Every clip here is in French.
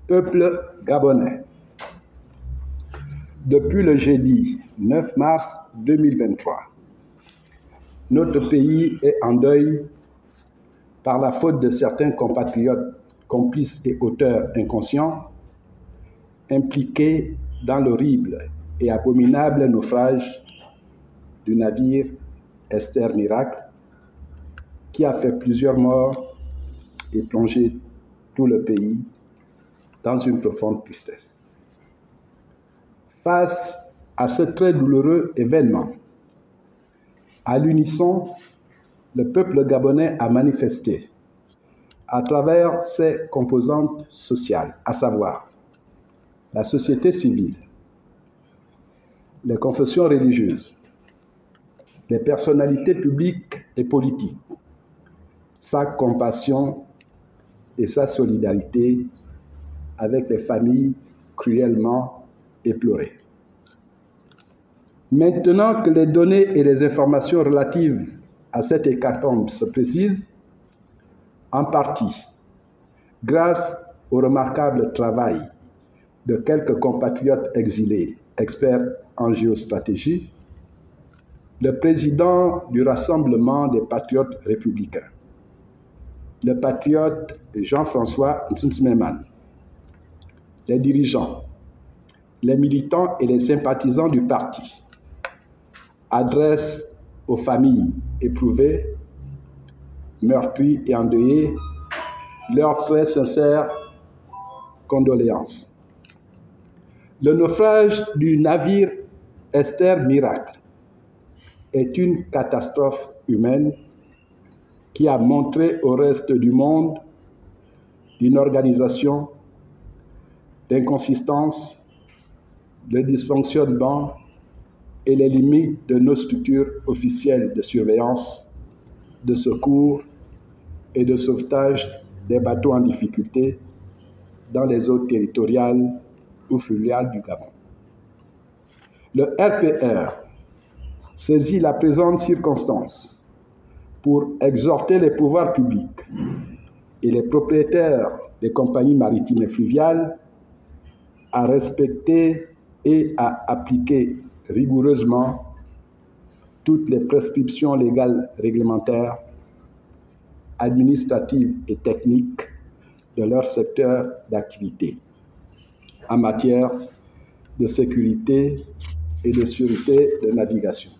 Peuple gabonais, depuis le jeudi 9 mars 2023, notre pays est en deuil par la faute de certains compatriotes, complices et auteurs inconscients, impliqués dans l'horrible et abominable naufrage du navire Esther Miracle, qui a fait plusieurs morts et plongé tout le pays dans une profonde tristesse. Face à ce très douloureux événement, à l'unisson, le peuple gabonais a manifesté à travers ses composantes sociales, à savoir la société civile, les confessions religieuses, les personnalités publiques et politiques, sa compassion et sa solidarité avec les familles cruellement éplorées. Maintenant que les données et les informations relatives à cette hécatombe se précisent, en partie, grâce au remarquable travail de quelques compatriotes exilés, experts en géostratégie, le président du Rassemblement des patriotes républicains, le patriote Jean-François Ntounsmeman, les dirigeants, les militants et les sympathisants du parti adressent aux familles éprouvées, meurtries et endeuillées leurs très sincères condoléances. Le naufrage du navire Esther Miracle est une catastrophe humaine qui a montré au reste du monde d'une organisation, d'inconsistance, de dysfonctionnement et les limites de nos structures officielles de surveillance, de secours et de sauvetage des bateaux en difficulté dans les eaux territoriales ou fluviales du Gabon. Le RPR saisit la présente circonstance pour exhorter les pouvoirs publics et les propriétaires des compagnies maritimes et fluviales à respecter et à appliquer rigoureusement toutes les prescriptions légales réglementaires, administratives et techniques de leur secteur d'activité en matière de sécurité et de sûreté de navigation.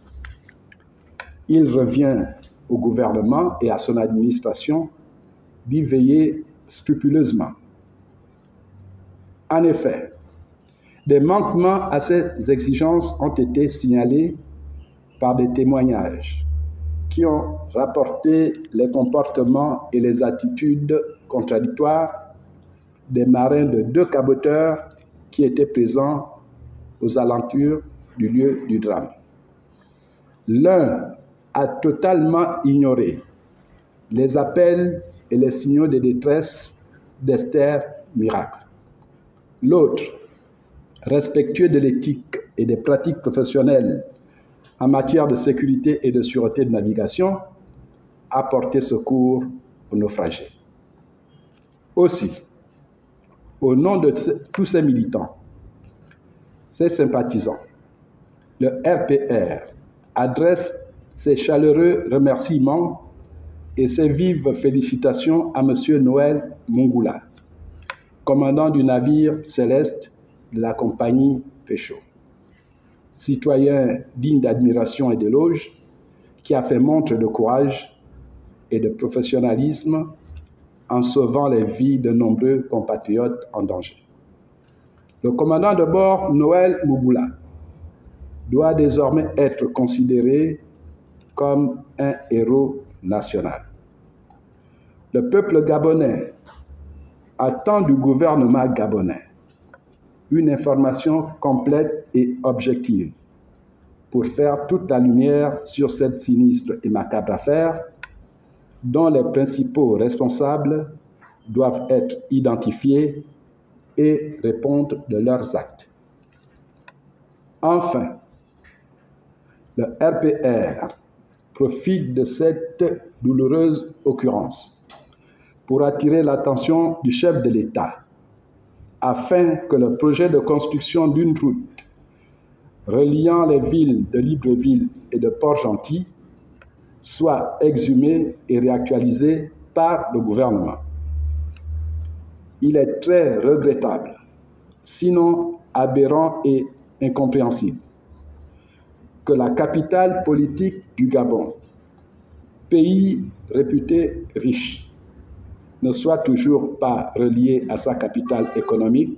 Il revient au gouvernement et à son administration d'y veiller scrupuleusement. En effet, des manquements à ces exigences ont été signalés par des témoignages qui ont rapporté les comportements et les attitudes contradictoires des marins de 2 caboteurs qui étaient présents aux alentours du lieu du drame. L'un a totalement ignoré les appels et les signaux de détresse d'Esther Miracle. L'autre, respectueux de l'éthique et des pratiques professionnelles en matière de sécurité et de sûreté de navigation, a porté secours aux naufragés. Aussi, au nom de tous ces militants, ces sympathisants, le RPR adresse ses chaleureux remerciements et ses vives félicitations à M. Noël Mongula, commandant du navire Céleste de la compagnie Pécho, citoyen digne d'admiration et d'éloge, qui a fait montre de courage et de professionnalisme en sauvant les vies de nombreux compatriotes en danger. Le commandant de bord, Noël Mongula, doit désormais être considéré comme un héros national. Le peuple gabonais attend du gouvernement gabonais une information complète et objective pour faire toute la lumière sur cette sinistre et macabre affaire dont les principaux responsables doivent être identifiés et répondre de leurs actes. Enfin, le RPR profite de cette douloureuse occurrence pour attirer l'attention du chef de l'État afin que le projet de construction d'une route reliant les villes de Libreville et de Port-Gentil soit exhumé et réactualisé par le gouvernement. Il est très regrettable, sinon aberrant et incompréhensible, que la capitale politique du Gabon, pays réputé riche, ne soit toujours pas reliée à sa capitale économique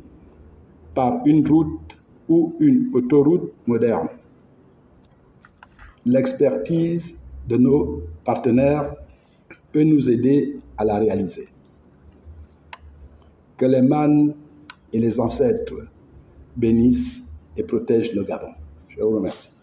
par une route ou une autoroute moderne. L'expertise de nos partenaires peut nous aider à la réaliser. Que les mânes et les ancêtres bénissent et protègent le Gabon. Je vous remercie.